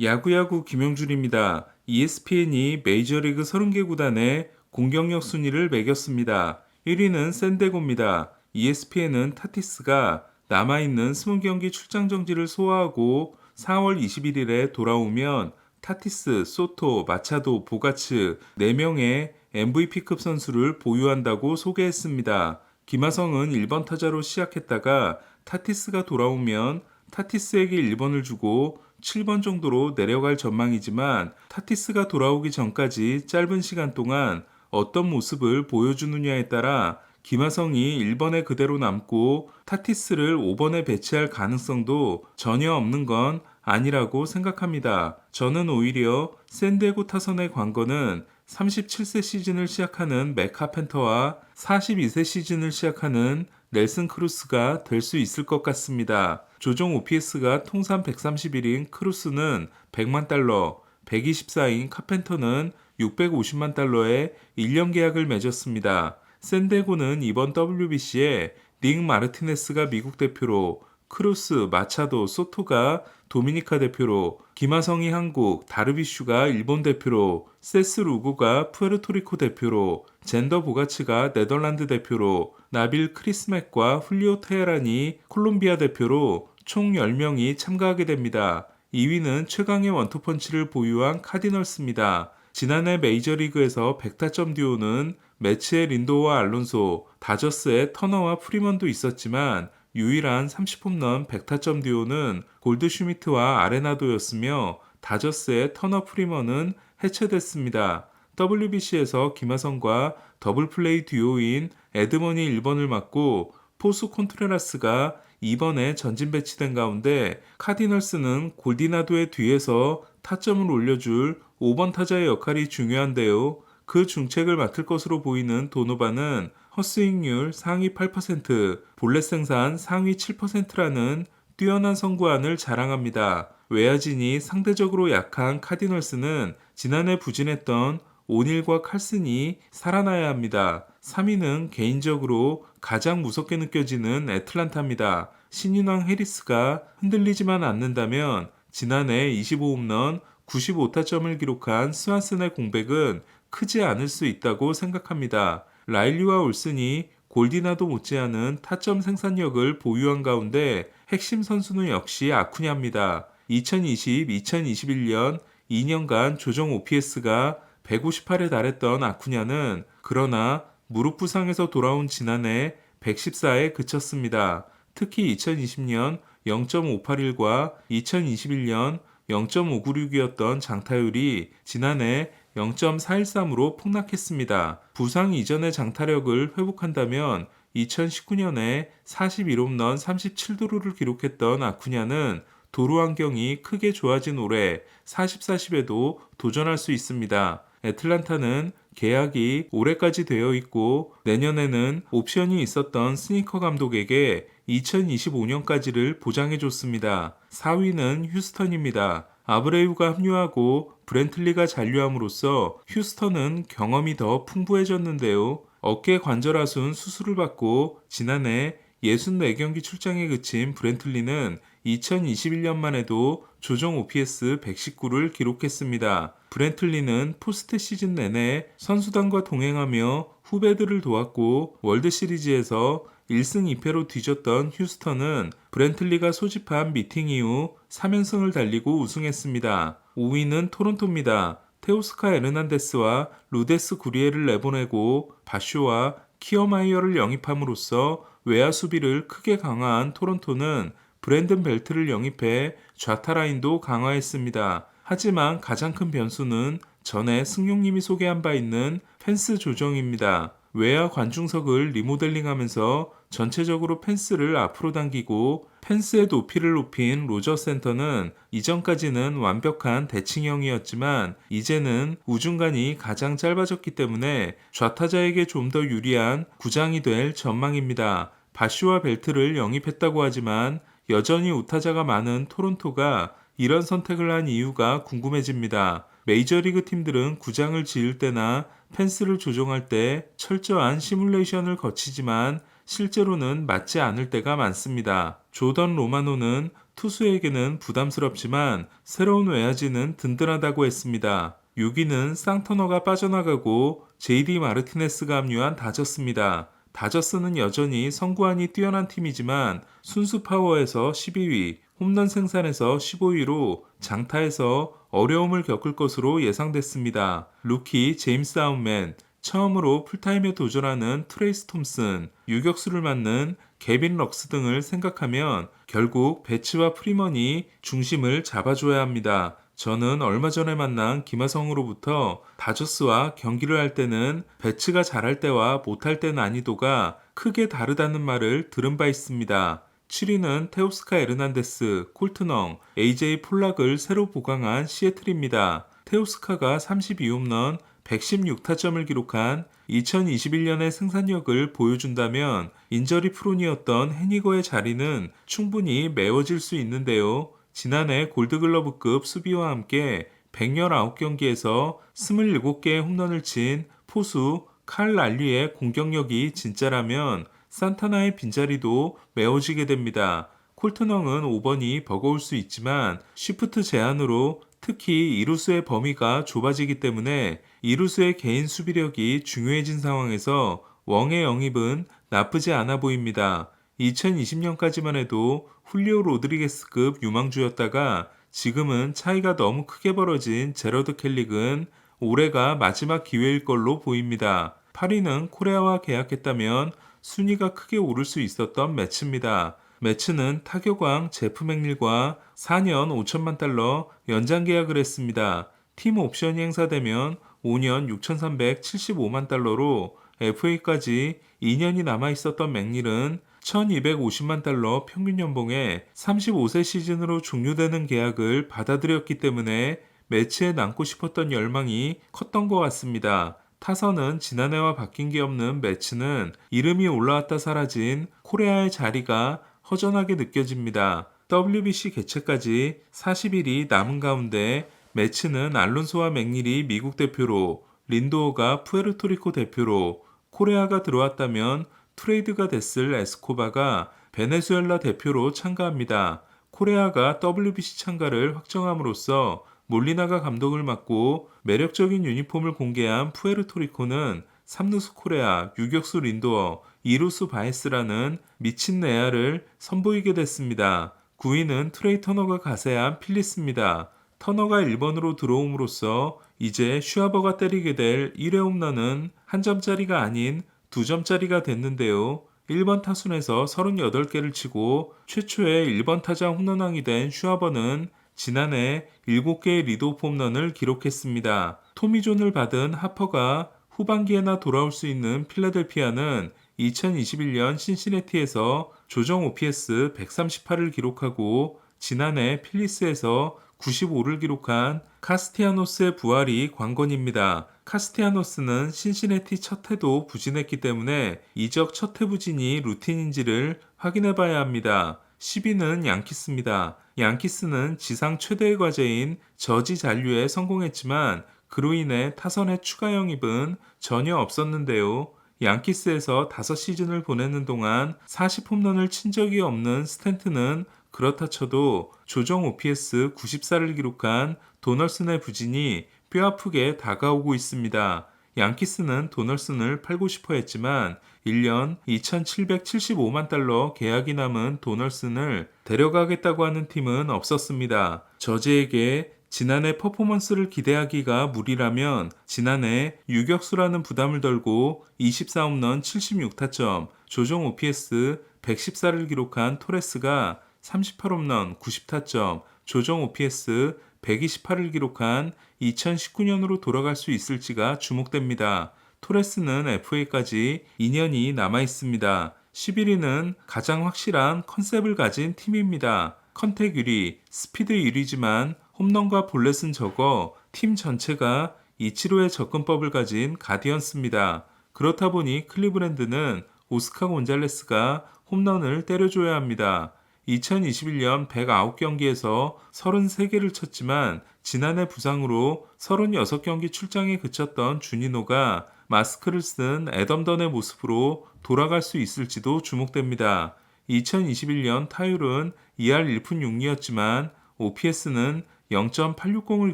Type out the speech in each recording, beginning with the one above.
야구야구 김영준입니다. ESPN이 메이저리그 30개 구단의 공격력 순위를 매겼습니다. 1위는 샌디에고입니다. ESPN은 타티스가 남아있는 20경기 출장 정지를 소화하고 4월 21일에 돌아오면 타티스, 소토, 마차도, 보가츠 4명의 MVP급 선수를 보유한다고 소개했습니다. 김하성은 1번 타자로 시작했다가 타티스가 돌아오면 타티스에게 1번을 주고 7번 정도로 내려갈 전망이지만 타티스가 돌아오기 전까지 짧은 시간 동안 어떤 모습을 보여주느냐에 따라 김하성이 1번에 그대로 남고 타티스를 5번에 배치할 가능성도 전혀 없는 건 아니라고 생각합니다. 저는 오히려 샌디에고 타선의 관건은 37세 시즌을 시작하는 맥 카펜터와 42세 시즌을 시작하는 넬슨 크루스가 될 수 있을 것 같습니다. 조정 OPS가 통산 131인 크루스는 100만 달러, 124인 카펜터는 650만 달러의 1년 계약을 맺었습니다. 샌디에고는 이번 WBC에 닉 마르티네스가 미국 대표로, 크루스, 마차도, 소토가 도미니카 대표로, 김하성이 한국, 다르비슈가 일본 대표로, 세스 루고가 푸에르토리코 대표로, 젠더 보가츠가 네덜란드 대표로, 나빌 크리스맥과 훌리오 테헤란이 콜롬비아 대표로 총 10명이 참가하게 됩니다. 2위는 최강의 원투펀치를 보유한 카디널스입니다. 지난해 메이저리그에서 100타점 듀오는 매치의 린도와 알론소, 다저스의 터너와 프리먼도 있었지만 유일한 30홈런 100타점 듀오는 골드슈미트와 아레나도였으며 다저스의 터너 프리먼은 해체됐습니다. WBC에서 김하성과 더블플레이 듀오인 에드먼이 1번을 맡고 포수 콘트레라스가 2번에 전진 배치된 가운데 카디널스는 골디나도의 뒤에서 타점을 올려줄 5번 타자의 역할이 중요한데요. 그 중책을 맡을 것으로 보이는 도노반은 헛스윙률 상위 8%, 볼넷 생산 상위 7%라는 뛰어난 선구안을 자랑합니다. 외야진이 상대적으로 약한 카디널스는 지난해 부진했던 오닐과 칼슨이 살아나야 합니다. 3위는 개인적으로 가장 무섭게 느껴지는 애틀란타입니다. 신인왕 해리스가 흔들리지만 않는다면 지난해 25홈런 95타점을 기록한 스완슨의 공백은 크지 않을 수 있다고 생각합니다. 라일리와 올슨이 골디나도 못지않은 타점 생산력을 보유한 가운데 핵심 선수는 역시 아쿠냐입니다. 2020-2021년 2년간 조정 OPS가 158에 달했던 아쿠냐는 그러나 무릎 부상에서 돌아온 지난해 114에 그쳤습니다. 특히 2020년 0.581과 2021년 0.596이었던 장타율이 지난해 0.413으로 폭락했습니다. 부상 이전의 장타력을 회복한다면 2019년에 41홈런 37도루를 기록했던 아쿠냐는 도루 환경이 크게 좋아진 올해 40-40에도 도전할 수 있습니다. 애틀란타는 계약이 올해까지 되어 있고 내년에는 옵션이 있었던 스니커 감독에게 2025년까지를 보장해줬습니다. 4위는 휴스턴입니다. 아브레유가 합류하고 브렌틀리가 잔류함으로써 휴스턴은 경험이 더 풍부해졌는데요. 어깨 관절하순 수술을 받고 지난해 64경기 출장에 그친 브렌틀리는 2021년만 해도 조정 OPS 119를 기록했습니다. 브렌틀리는 포스트 시즌 내내 선수단과 동행하며 후배들을 도왔고 월드시리즈에서 1승 2패로 뒤졌던 휴스턴은 브렌틀리가 소집한 미팅 이후 3연승을 달리고 우승했습니다. 5위는 토론토입니다. 테오스카 에르난데스와 루데스 구리에를 내보내고 바쇼와 키어마이어를 영입함으로써 외야 수비를 크게 강화한 토론토는 브랜든 벨트를 영입해 좌타 라인도 강화했습니다. 하지만 가장 큰 변수는 전에 승용님이 소개한 바 있는 펜스 조정입니다. 외야 관중석을 리모델링하면서 전체적으로 펜스를 앞으로 당기고 펜스의 높이를 높인 로저 센터는 이전까지는 완벽한 대칭형이었지만 이제는 우중간이 가장 짧아졌기 때문에 좌타자에게 좀 더 유리한 구장이 될 전망입니다. 바슈와 벨트를 영입했다고 하지만 여전히 우타자가 많은 토론토가 이런 선택을 한 이유가 궁금해집니다. 메이저리그 팀들은 구장을 지을 때나 펜스를 조정할 때 철저한 시뮬레이션을 거치지만 실제로는 맞지 않을 때가 많습니다. 조던 로마노는 투수에게는 부담스럽지만 새로운 외야지는 든든하다고 했습니다. 6위는 쌍터너가 빠져나가고 JD 마르티네스가 합류한 다저스입니다. 다저스는 여전히 선구안이 뛰어난 팀이지만 순수 파워에서 12위, 홈런 생산에서 15위로 장타에서 어려움을 겪을 것으로 예상됐습니다. 루키 제임스 아웃맨, 처음으로 풀타임에 도전하는 트레이스 톰슨, 유격수를 맡는 개빈 럭스 등을 생각하면 결국 배츠와 프리먼이 중심을 잡아줘야 합니다. 저는 얼마 전에 만난 김하성으로부터 다저스와 경기를 할 때는 배츠가 잘할 때와 못할 때 난이도가 크게 다르다는 말을 들은 바 있습니다. 7위는 테오스카 에르난데스, 콜트넘, AJ 폴락을 새로 보강한 시애틀입니다. 테오스카가 32홈런, 116타점을 기록한 2021년의 생산력을 보여준다면 인저리 프론이었던 해니거의 자리는 충분히 메워질 수 있는데요. 지난해 골드글러브급 수비와 함께 119경기에서 27개의 홈런을 친 포수 칼 랄리의 공격력이 진짜라면 산타나의 빈자리도 메워지게 됩니다. 콜트넘은 5번이 버거울 수 있지만 쉬프트 제한으로 특히 이루수의 범위가 좁아지기 때문에 이루수의 개인 수비력이 중요해진 상황에서 웡의 영입은 나쁘지 않아 보입니다. 2020년까지만 해도 훌리오 로드리게스급 유망주였다가 지금은 차이가 너무 크게 벌어진 제러드 켈릭은 올해가 마지막 기회일 걸로 보입니다. 8위는 코레아와 계약했다면 순위가 크게 오를 수 있었던 매츠입니다. 매츠는 타격왕 제프 맥닐과 4년 5천만 달러 연장 계약을 했습니다. 팀 옵션이 행사되면 5년 6,375만 달러로 FA까지 2년이 남아 있었던 맥닐은 1,250만 달러 평균 연봉에 35세 시즌으로 종료되는 계약을 받아들였기 때문에 매치에 남고 싶었던 열망이 컸던 것 같습니다. 타선은 지난해와 바뀐 게 없는 매치는 이름이 올라왔다 사라진 코레아의 자리가 허전하게 느껴집니다. WBC 개최까지 40일이 남은 가운데 매치는 알론소와 맥닐이 미국 대표로, 린도어가 푸에르토리코 대표로, 코레아가 들어왔다면 트레이드가 됐을 에스코바가 베네수엘라 대표로 참가합니다. 코레아가 WBC 참가를 확정함으로써 몰리나가 감독을 맡고 매력적인 유니폼을 공개한 푸에르토리코는 3루수 코레아, 유격수 린도어, 2루수 바에스라는 미친 내야를 선보이게 됐습니다. 9위는 트레이 터너가 가세한 필리스입니다. 터너가 1번으로 들어옴으로써 이제 슈아버가 때리게 될 1회 홈런은 한 점짜리가 아닌 2점짜리가 됐는데요. 1번 타순에서 38개를 치고 최초의 1번 타자 홈런왕이 된 슈아버는 지난해 7개의 리드오프 홈런을 기록했습니다. 토미존을 받은 하퍼가 후반기에나 돌아올 수 있는 필라델피아는 2021년 신시내티에서 조정 OPS 138을 기록하고 지난해 필리스에서 95를 기록한 카스티아노스의 부활이 관건입니다. 카스티아노스는 신시내티 첫 해도 부진했기 때문에 이적 첫 해 부진이 루틴인지를 확인해 봐야 합니다. 10위는 양키스입니다. 양키스는 지상 최대의 과제인 저지 잔류에 성공했지만 그로 인해 타선의 추가 영입은 전혀 없었는데요. 양키스에서 5시즌을 보내는 동안 40홈런을 친 적이 없는 스탠트는 그렇다 쳐도 조정 OPS 94를 기록한 도널슨의 부진이 뼈아프게 다가오고 있습니다. 양키스는 도널슨을 팔고 싶어 했지만 1년 2,775만 달러 계약이 남은 도널슨을 데려가겠다고 하는 팀은 없었습니다. 저지에게 지난해 퍼포먼스를 기대하기가 무리라면 지난해 유격수라는 부담을 덜고 24홈런 76타점, 조정 OPS 114를 기록한 토레스가 38홈런 90타점, 조정 OPS 128을 기록한 2019년으로 돌아갈 수 있을지가 주목됩니다. 토레스는 FA까지 2년이 남아 있습니다. 11위는 가장 확실한 컨셉을 가진 팀입니다. 컨택 1위, 스피드 1위지만 홈런과 볼넷은 적어 팀 전체가 이치로의 접근법을 가진 가디언스입니다. 그렇다 보니 클리브랜드는 오스카 곤잘레스가 홈런을 때려줘야 합니다. 2021년 109경기에서 33개를 쳤지만 지난해 부상으로 36경기 출장에 그쳤던 주니노가 마스크를 쓴 애덤던의 모습으로 돌아갈 수 있을지도 주목됩니다. 2021년 타율은 2할 1푼 6리였지만 OPS는 0.860을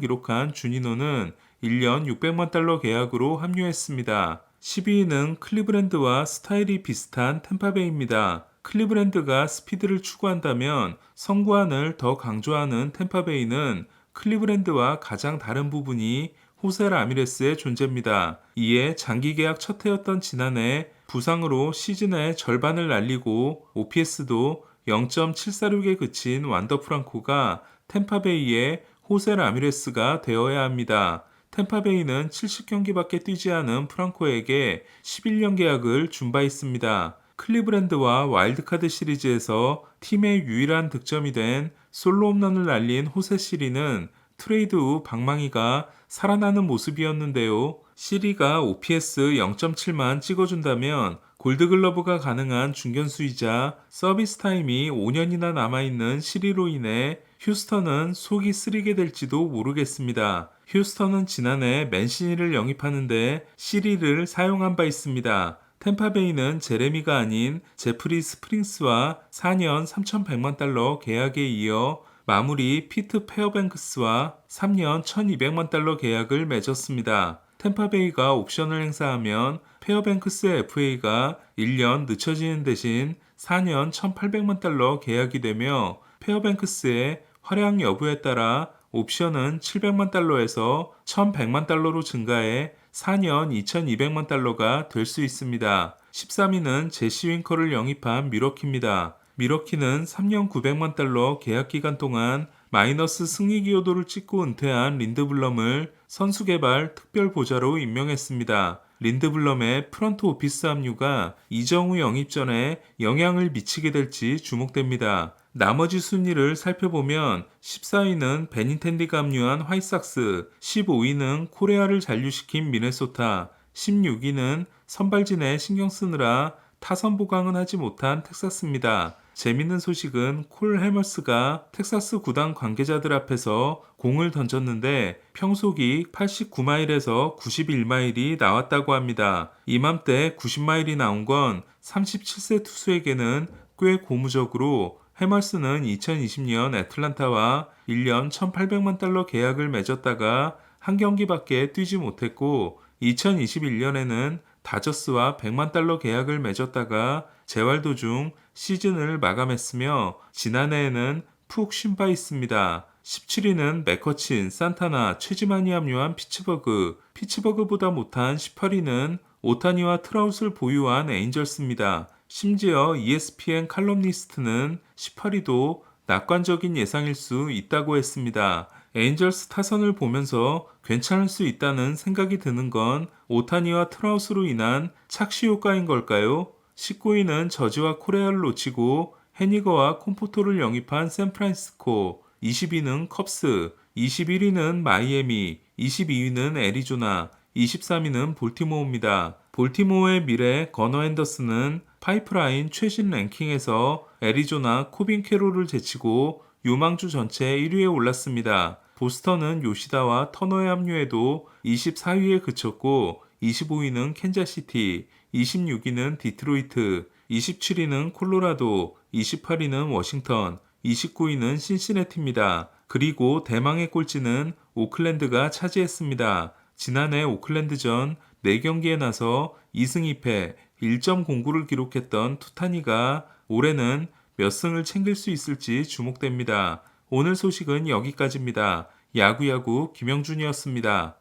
기록한 주니노는 1년 600만 달러 계약으로 합류했습니다. 12위는 클리브랜드와 스타일이 비슷한 템파베이입니다. 클리브랜드가 스피드를 추구한다면 성구안을 더 강조하는 템파베이는 클리브랜드와 가장 다른 부분이 호세 라미레스의 존재입니다. 이에 장기 계약 첫 해였던 지난해 부상으로 시즌의 절반을 날리고 OPS도 0.746에 그친 완더 프랑코가 템파베이의 호세 라미레스가 되어야 합니다. 템파베이는 70경기밖에 뛰지 않은 프랑코에게 11년 계약을 준 바 있습니다. 클리브랜드와 와일드카드 시리즈에서 팀의 유일한 득점이 된 솔로 홈런을 날린 호세 시리는 트레이드 후 방망이가 살아나는 모습이었는데요. 시리가 OPS 0.7만 찍어준다면 골드글러브가 가능한 중견수이자 서비스 타임이 5년이나 남아있는 시리로 인해 휴스턴은 속이 쓰리게 될지도 모르겠습니다. 휴스턴은 지난해 맨시니를 영입하는데 시리를 사용한 바 있습니다. 템파베이는 제레미가 아닌 제프리 스프링스와 4년 3,100만 달러 계약에 이어 마무리 피트 페어뱅크스와 3년 1,200만 달러 계약을 맺었습니다. 템파베이가 옵션을 행사하면 페어뱅크스의 FA가 1년 늦춰지는 대신 4년 1,800만 달러 계약이 되며 페어뱅크스의 활약 여부에 따라 옵션은 700만 달러에서 1,100만 달러로 증가해 4년 2,200만 달러가 될 수 있습니다. 13위는 제시 윙커를 영입한 미러키입니다. 미러키는 3년 900만 달러 계약 기간 동안 마이너스 승리 기여도를 찍고 은퇴한 린드블럼을 선수개발 특별보좌로 임명했습니다. 린드블럼의 프런트 오피스 합류가 이정후 영입 전에 영향을 미치게 될지 주목됩니다. 나머지 순위를 살펴보면 14위는 베닌텐디가 합류한 화이삭스, 15위는 코레아를 잔류시킨 미네소타, 16위는 선발진에 신경 쓰느라 타선 보강은 하지 못한 텍사스입니다. 재밌는 소식은 콜 해머스가 텍사스 구단 관계자들 앞에서 공을 던졌는데 평속이 89마일에서 91마일이 나왔다고 합니다. 이맘때 90마일이 나온 건 37세 투수에게는 꽤 고무적으로 해머스는 2020년 애틀란타와 1년 1,800만 달러 계약을 맺었다가 한 경기밖에 뛰지 못했고 2021년에는 다저스와 100만 달러 계약을 맺었다가 재활 도중 시즌을 마감했으며 지난해에는 푹 쉰 바 있습니다. 17위는 맥커친, 산타나, 최지만이 합류한 피츠버그보다 못한 18위는 오타니와 트라웃을 보유한 에인절스입니다. 심지어 ESPN 칼럼니스트는 18위도 낙관적인 예상일 수 있다고 했습니다. 에인절스 타선을 보면서 괜찮을 수 있다는 생각이 드는 건 오타니와 트라우스로 인한 착시 효과인 걸까요? 19위는 저지와 코레아를 놓치고 해니거와 콤포토를 영입한 샌프란시스코, 20위는 컵스, 21위는 마이애미, 22위는 애리조나, 23위는 볼티모어입니다. 볼티모어의 미래 거너 앤더슨은 파이프라인 최신 랭킹에서 애리조나 코빈 캐롤을 제치고 유망주 전체 1위에 올랐습니다. 보스턴은 요시다와 터너의 합류에도 24위에 그쳤고 25위는 캔자시티, 26위는 디트로이트, 27위는 콜로라도, 28위는 워싱턴, 29위는 신시내티입니다. 그리고 대망의 꼴찌는 오클랜드가 차지했습니다. 지난해 오클랜드전 4경기에 나서 2승 2패 1.09를 기록했던 투타니가 올해는 몇 승을 챙길 수 있을지 주목됩니다. 오늘 소식은 여기까지입니다. 야구야구 김영준이었습니다.